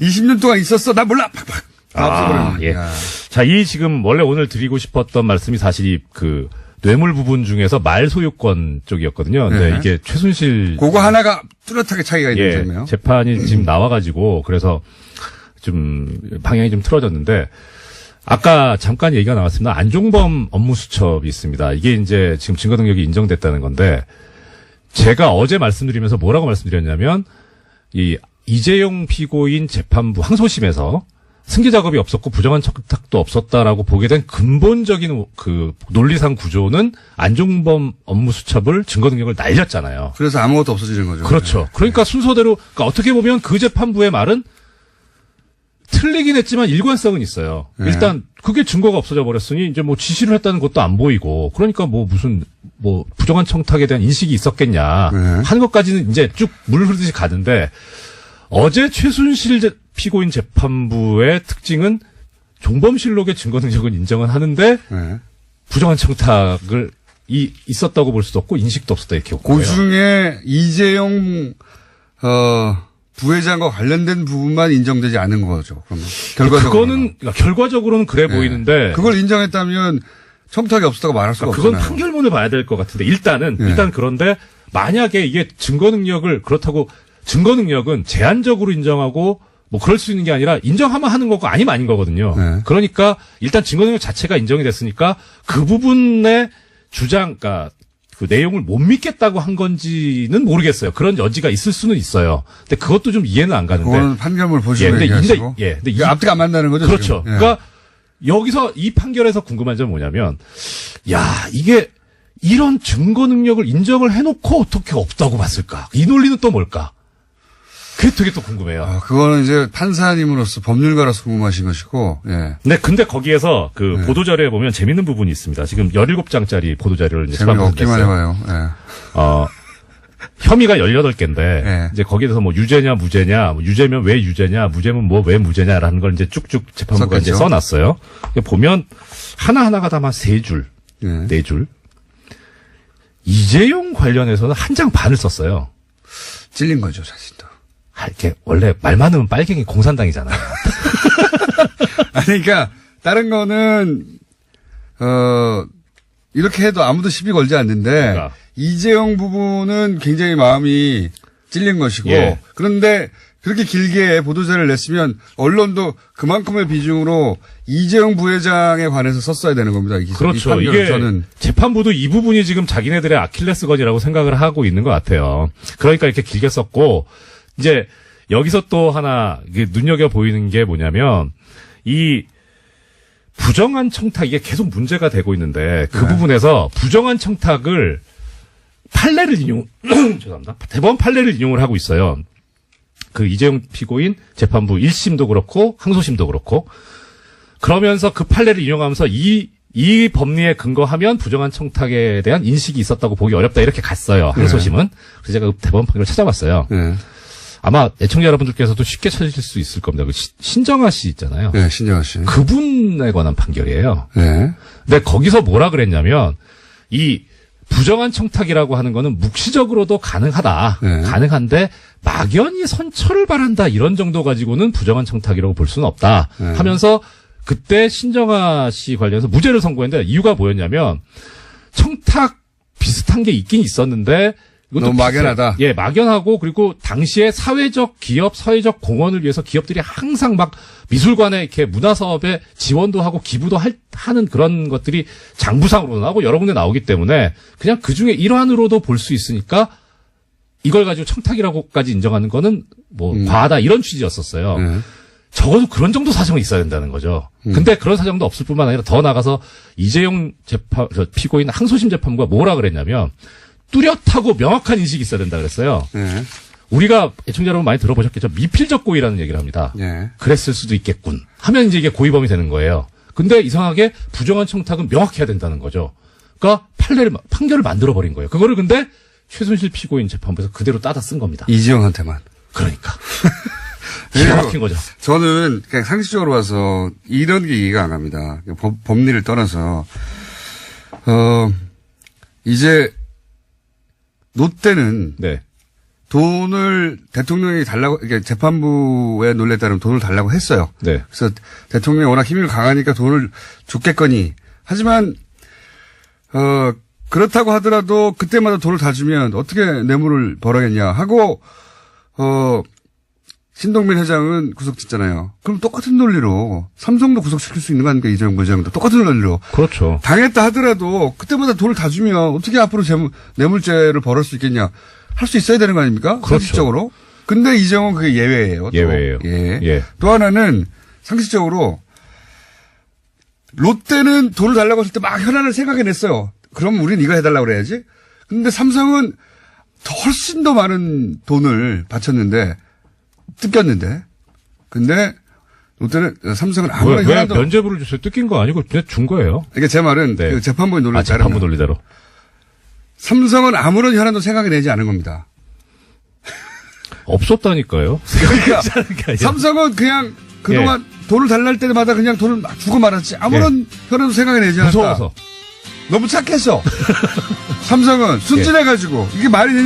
20년 동안 있었어. 나 몰라. 팍팍. 다 없애버려. 예. 자, 지금 원래 오늘 드리고 싶었던 말씀이 사실 뇌물 부분 중에서 말 소유권 쪽이었거든요. 근데 네. 이게 최순실. 그거 하나가 뚜렷하게 차이가 있는 점이에요. 재판이 지금 나와가지고 그래서 좀 방향이 좀 틀어졌는데 아까 잠깐 얘기가 나왔습니다. 안종범 업무수첩이 있습니다. 이게 이제 지금 증거 능력이 인정됐다는 건데 제가 어제 말씀드리면서 뭐라고 말씀드렸냐면 이재용 피고인 재판부 항소심에서 승계 작업이 없었고 부정한 청탁도 없었다라고 보게 된 근본적인 그 논리상 구조는 안종범 업무수첩을 증거 능력을 날렸잖아요. 그래서 아무것도 없어지는 거죠. 그렇죠. 그러니까 순서대로 그러니까 어떻게 보면 그 재판부의 말은 틀리긴 했지만 일관성은 있어요. 네. 일단 그게 증거가 없어져 버렸으니 이제 지시를 했다는 것도 안 보이고 그러니까 무슨 부정한 청탁에 대한 인식이 있었겠냐 네. 하는 것까지는 이제 쭉 물 흐르듯이 가는데 어제 최순실 피고인 재판부의 특징은 종범실록의 증거 능력은 인정은 하는데 네. 부정한 청탁을 있었다고 볼 수도 없고 인식도 없었다 이렇게 온 거예요. 그중에 이재용 부회장과 관련된 부분만 인정되지 않은 거죠. 그러면 결과적으로는. 그거는 결과적으로는 그래 네. 보이는데 그걸 인정했다면 청탁이 없었다고 말할 수가 그건 없잖아요. 판결문을 봐야 될 것 같은데 일단 그런데 만약에 이게 증거 능력을 그렇다고 증거 능력은 제한적으로 인정하고 그럴 수 있는 게 아니라 인정하면 하는 거고 아니면 아닌 거거든요. 네. 그러니까 일단 증거 능력 자체가 인정이 됐으니까 그 부분의 그러니까 그 내용을 못 믿겠다고 한 건지는 모르겠어요. 그런 여지가 있을 수는 있어요. 근데 그것도 좀 이해는 안 가는데. 그거는 판결문 보시고 근데 얘기하시고. 근데 앞뒤가 안 맞는다는 거죠. 그렇죠. 지금. 예. 그러니까 여기서 이 판결에서 궁금한 점은 뭐냐면, 이게 이런 증거 능력을 인정을 해놓고 어떻게 없다고 봤을까? 이 논리는 또 뭘까? 그게 되게 또 궁금해요. 그거는 이제 판사님으로서 법률가로서 궁금하신 것이고, 예. 네, 근데 거기에서 보도자료에 보면 재밌는 부분이 있습니다. 지금 17장짜리 보도자료를 이제 재미없기만 해봐요. 예. 혐의가 18개인데, 네. 이제 거기에 대해서 유죄냐, 무죄냐, 유죄면 왜 유죄냐, 무죄면 왜 무죄냐라는 걸 이제 쭉쭉 재판부가 이제 써놨어요. 보면, 하나하나가 다만 3줄, 예. 4줄. 이재용 관련해서는 한 장 반을 썼어요. 찔린 거죠, 자신도. 이렇게, 원래 말 많으면 빨갱이 공산당이잖아요. 아니, 그러니까, 다른 거는, 이렇게 해도 아무도 시비 걸지 않는데 그러니까. 이재용 부부는 굉장히 마음이 찔린 것이고 예. 그런데 그렇게 길게 보도자를 냈으면 언론도 그만큼의 비중으로 이재용 부회장에 관해서 썼어야 되는 겁니다. 이 그렇죠. 판결을 이게 저는 재판부도 이 부분이 지금 자기네들의 아킬레스건이라고 생각을 하고 있는 것 같아요. 그러니까 이렇게 길게 썼고 이제 여기서 또 하나 이게 눈여겨 보이는 게 뭐냐면 이 부정한 청탁 이게 계속 문제가 되고 있는데 그 부분에서 부정한 청탁을 판례를 죄송합니다. 대법원 판례를 인용을 하고 있어요. 그 이재용 피고인 재판부 1심도 그렇고 항소심도 그렇고 그러면서 그 판례를 인용하면서 이 법리에 근거하면 부정한 청탁에 대한 인식이 있었다고 보기 어렵다 이렇게 갔어요. 항소심은. 그래서 제가 그 대법원 판결을 찾아봤어요. 네. 아마 애청자 여러분들께서도 쉽게 찾으실 수 있을 겁니다. 그 신정아 씨 있잖아요. 네, 신정아 씨. 그분에 관한 판결이에요. 네. 근데 거기서 뭐라 그랬냐면 이 부정한 청탁이라고 하는 거는 묵시적으로도 가능하다. 네. 가능한데 막연히 선처를 바란다 이런 정도 가지고는 부정한 청탁이라고 볼 수는 없다. 네. 하면서 그때 신정아 씨 관련해서 무죄를 선고했는데 이유가 뭐였냐면 청탁 비슷한 게 있긴 있었는데 이것도 너무 막연하다. 예, 막연하고 그리고 당시에 사회적 기업, 사회적 공헌을 위해서 기업들이 항상 막 미술관에 이렇게 문화사업에 지원도 하고 기부도 하는 그런 것들이 장부상으로 나오고 여러 군데 나오기 때문에 그냥 그 중에 일환으로도 볼 수 있으니까 이걸 가지고 청탁이라고까지 인정하는 거는 뭐 과하다 이런 취지였었어요. 적어도 그런 정도 사정이 있어야 된다는 거죠. 근데 그런 사정도 없을 뿐만 아니라 더 나가서 이재용 피고인 항소심 재판부가 뭐라 그랬냐면 뚜렷하고 명확한 인식이 있어야 된다 그랬어요. 네. 우리가 애청자 여러분 많이 들어보셨겠죠. 미필적 고의라는 얘기를 합니다. 네. 그랬을 수도 있겠군. 하면 이제 이게 고의범이 되는 거예요. 근데 이상하게 부정한 청탁은 명확해야 된다는 거죠. 그러니까 판결을 만들어버린 거예요. 그거를 근데 최순실 피고인 재판부에서 그대로 따다 쓴 겁니다. 이재용한테만. 그러니까. 기가 막힌 거죠. 저는 그냥 상식적으로 봐서 이런 게 이해가 안 갑니다. 법리를 떠나서 이제 롯데는 네. 돈을 대통령이 달라고 이게 재판부의 논리에 따르면 돈을 달라고 했어요. 네. 그래서 대통령이 워낙 힘이 강하니까 돈을 줬겠거니. 하지만 그렇다고 하더라도 그때마다 돈을 다 주면 어떻게 뇌물을 벌어겠냐 하고 신동민 회장은 구속됐잖아요. 그럼 똑같은 논리로 삼성도 구속시킬 수 있는 거 아닙니까? 이재용 부회장도 똑같은 논리로. 그렇죠. 당했다 하더라도 그때마다 돈을 다 주면 어떻게 앞으로 뇌물죄를 벌을 수 있겠냐. 할 수 있어야 되는 거 아닙니까? 그렇죠. 상식적으로. 근데 이재용은 그게 예외예요. 또. 예외예요. 예. 예. 또 하나는 상식적으로 롯데는 돈을 달라고 했을 때 막 현안을 생각해냈어요. 그럼 우린 이거 해달라고 그래야지. 근데 삼성은 훨씬 더 많은 돈을 바쳤는데 뜯겼는데. 근데 롯데는 삼성은 아무런 왜 현안도 면죄부를 줬어요? 뜯긴 거 아니고 그냥 준 거예요. 이게 제 말은 네. 그 재판부의 논리에 따르면 재판부 논리대로. 삼성은 아무런 현안도 생각해내지 않은 겁니다. 없었다니까요. 그러니까 삼성은 그냥 그동안 돈을 달라 할 때마다 그냥 돈을 막 주고 말았지 아무런 현안도 생각해내지 않았다. 무서워서. 너무 착했어. 삼성은 순진해가지고 이게 말이 되냐.